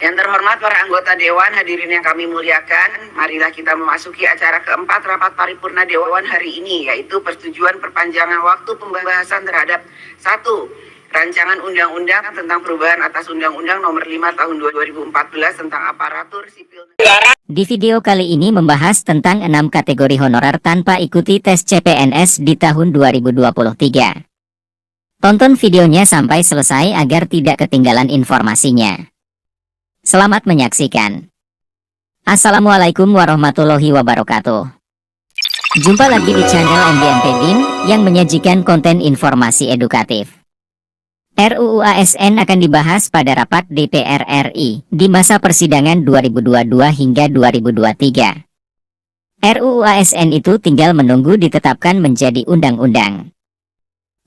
Yang terhormat para anggota Dewan, hadirin yang kami muliakan, marilah kita memasuki acara keempat rapat paripurna Dewan hari ini, yaitu persetujuan perpanjangan waktu pembahasan terhadap 1. Rancangan Undang-Undang tentang perubahan atas Undang-Undang Nomor 5 Tahun 2014 tentang Aparatur Sipil Negara. Di video kali ini membahas tentang 6 kategori honorer tanpa ikuti tes CPNS di tahun 2023. Tonton videonya sampai selesai agar tidak ketinggalan informasinya. Selamat menyaksikan. Assalamualaikum warahmatullahi wabarakatuh. Jumpa lagi di channel MBNP BIN yang menyajikan konten informasi edukatif. RUU ASN akan dibahas pada rapat DPR RI di masa persidangan 2022 hingga 2023. RUU ASN itu tinggal menunggu ditetapkan menjadi undang-undang.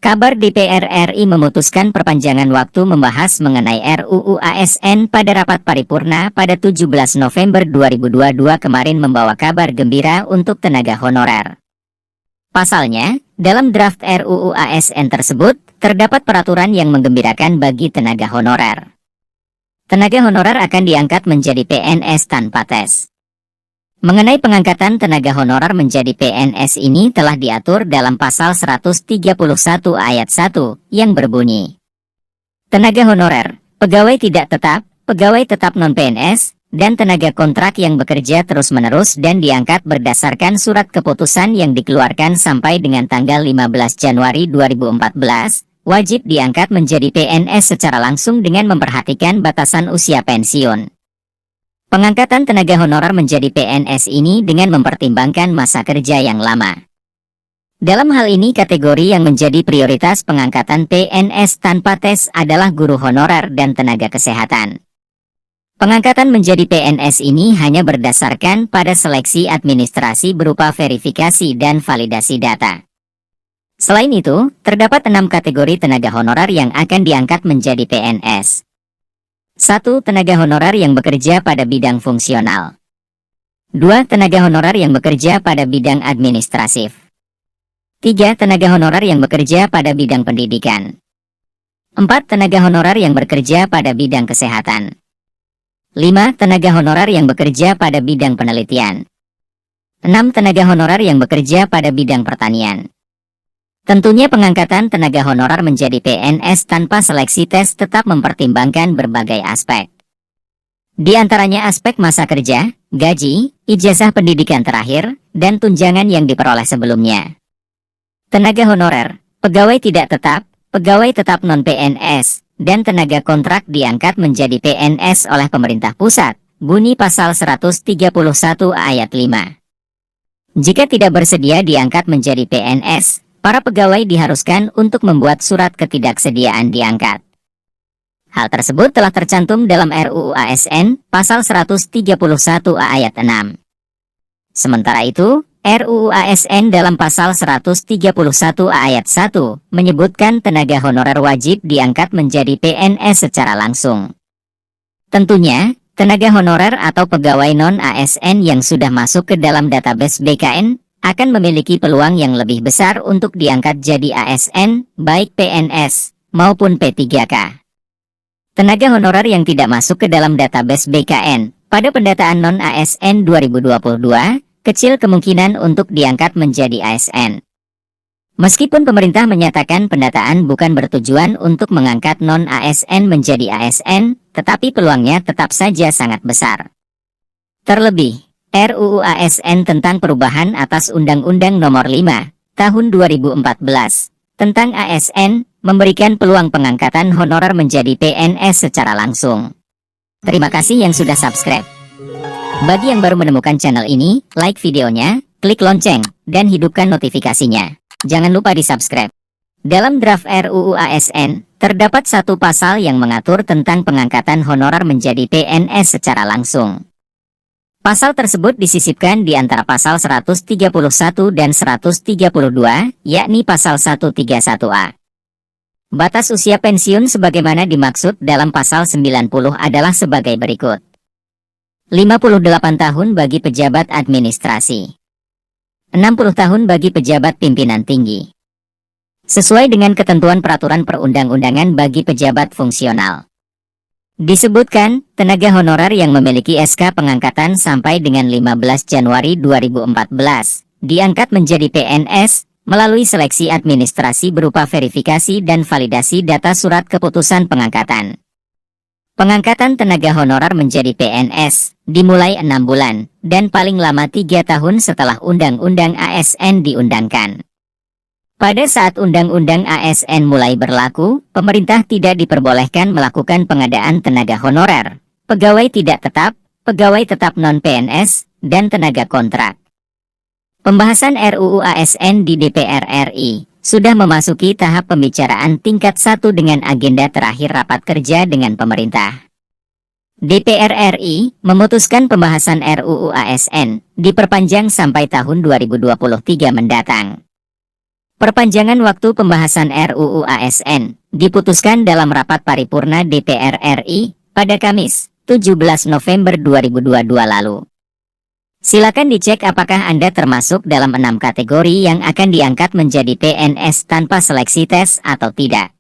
Kabar DPR RI memutuskan perpanjangan waktu membahas mengenai RUU ASN pada rapat paripurna pada 17 November 2022 kemarin membawa kabar gembira untuk tenaga honorer. Pasalnya, dalam draft RUU ASN tersebut, terdapat peraturan yang menggembirakan bagi tenaga honorer. Tenaga honorer akan diangkat menjadi PNS tanpa tes. Mengenai pengangkatan tenaga honorer menjadi PNS ini telah diatur dalam pasal 131 ayat 1 yang berbunyi, tenaga honorer, pegawai tidak tetap, pegawai tetap non-PNS, dan tenaga kontrak yang bekerja terus-menerus dan diangkat berdasarkan surat keputusan yang dikeluarkan sampai dengan tanggal 15 Januari 2014, wajib diangkat menjadi PNS secara langsung dengan memperhatikan batasan usia pensiun. Pengangkatan tenaga honorer menjadi PNS ini dengan mempertimbangkan masa kerja yang lama. Dalam hal ini kategori yang menjadi prioritas pengangkatan PNS tanpa tes adalah guru honorer dan tenaga kesehatan. Pengangkatan menjadi PNS ini hanya berdasarkan pada seleksi administrasi berupa verifikasi dan validasi data. Selain itu, terdapat 6 kategori tenaga honorer yang akan diangkat menjadi PNS. 1. Tenaga honorer yang bekerja pada bidang fungsional. 2. Tenaga honorer yang bekerja pada bidang administratif. 3. Tenaga honorer yang bekerja pada bidang pendidikan. 4. Tenaga honorer yang bekerja pada bidang kesehatan. 5. Tenaga honorer yang bekerja pada bidang penelitian. 6. Tenaga honorer yang bekerja pada bidang pertanian. Tentunya pengangkatan tenaga honorer menjadi PNS tanpa seleksi tes tetap mempertimbangkan berbagai aspek. Di antaranya aspek masa kerja, gaji, ijazah pendidikan terakhir, dan tunjangan yang diperoleh sebelumnya. Tenaga honorer, pegawai tidak tetap, pegawai tetap non-PNS, dan tenaga kontrak diangkat menjadi PNS oleh pemerintah pusat, bunyi pasal 131 ayat 5. Jika tidak bersedia diangkat menjadi PNS, para pegawai diharuskan untuk membuat surat ketidaksediaan diangkat. Hal tersebut telah tercantum dalam RUU ASN pasal 131 ayat 6. Sementara itu, RUU ASN dalam pasal 131 ayat 1 menyebutkan tenaga honorer wajib diangkat menjadi PNS secara langsung. Tentunya, tenaga honorer atau pegawai non-ASN yang sudah masuk ke dalam database BKN akan memiliki peluang yang lebih besar untuk diangkat jadi ASN, baik PNS maupun P3K. Tenaga honorer yang tidak masuk ke dalam database BKN pada pendataan non-ASN 2022, kecil kemungkinan untuk diangkat menjadi ASN. Meskipun pemerintah menyatakan pendataan bukan bertujuan untuk mengangkat non-ASN menjadi ASN, tetapi peluangnya tetap saja sangat besar. Terlebih, RUU ASN tentang perubahan atas Undang-Undang Nomor 5 Tahun 2014 tentang ASN memberikan peluang pengangkatan honorer menjadi PNS secara langsung. Terima kasih yang sudah subscribe. Bagi yang baru menemukan channel ini, like videonya, klik lonceng, dan hidupkan notifikasinya. Jangan lupa di-subscribe. Dalam draft RUU ASN, terdapat satu pasal yang mengatur tentang pengangkatan honorer menjadi PNS secara langsung. Pasal tersebut disisipkan di antara pasal 131 dan 132, yakni pasal 131A. Batas usia pensiun sebagaimana dimaksud dalam pasal 90 adalah sebagai berikut. 58 tahun bagi pejabat administrasi. 60 tahun bagi pejabat pimpinan tinggi. Sesuai dengan ketentuan peraturan perundang-undangan bagi pejabat fungsional. Disebutkan, tenaga honorer yang memiliki SK pengangkatan sampai dengan 15 Januari 2014, diangkat menjadi PNS, melalui seleksi administrasi berupa verifikasi dan validasi data surat keputusan pengangkatan. Pengangkatan tenaga honorer menjadi PNS, dimulai 6 bulan, dan paling lama 3 tahun setelah Undang-Undang ASN diundangkan. Pada saat Undang-Undang ASN mulai berlaku, pemerintah tidak diperbolehkan melakukan pengadaan tenaga honorer, pegawai tidak tetap, pegawai tetap non-PNS, dan tenaga kontrak. Pembahasan RUU ASN di DPR RI sudah memasuki tahap pembicaraan tingkat 1 dengan agenda terakhir rapat kerja dengan pemerintah. DPR RI memutuskan pembahasan RUU ASN diperpanjang sampai tahun 2023 mendatang. Perpanjangan waktu pembahasan RUU ASN diputuskan dalam rapat paripurna DPR RI pada Kamis, 17 November 2022 lalu. Silakan dicek apakah Anda termasuk dalam 6 kategori yang akan diangkat menjadi PNS tanpa seleksi tes atau tidak.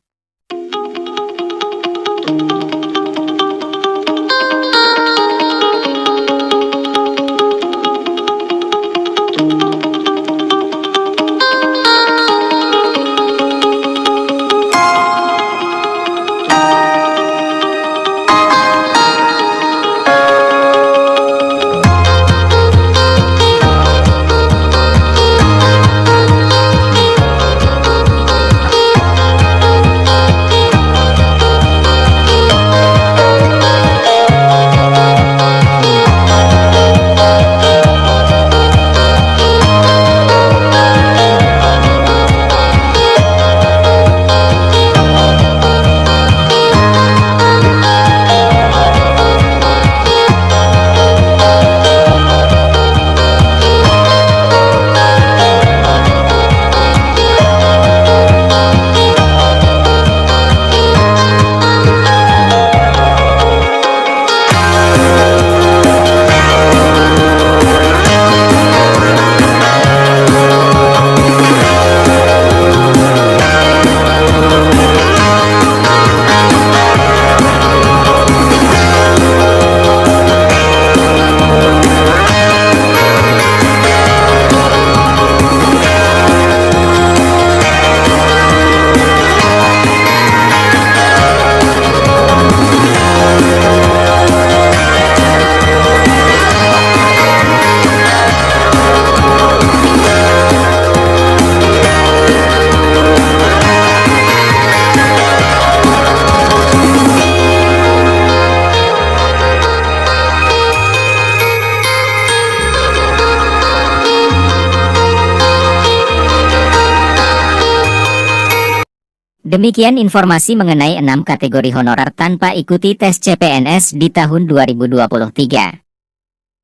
Demikian informasi mengenai 6 kategori honorer tanpa ikuti tes CPNS di tahun 2023.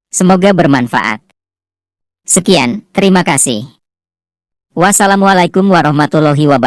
Semoga bermanfaat. Sekian, terima kasih. Wassalamualaikum warahmatullahi wabarakatuh.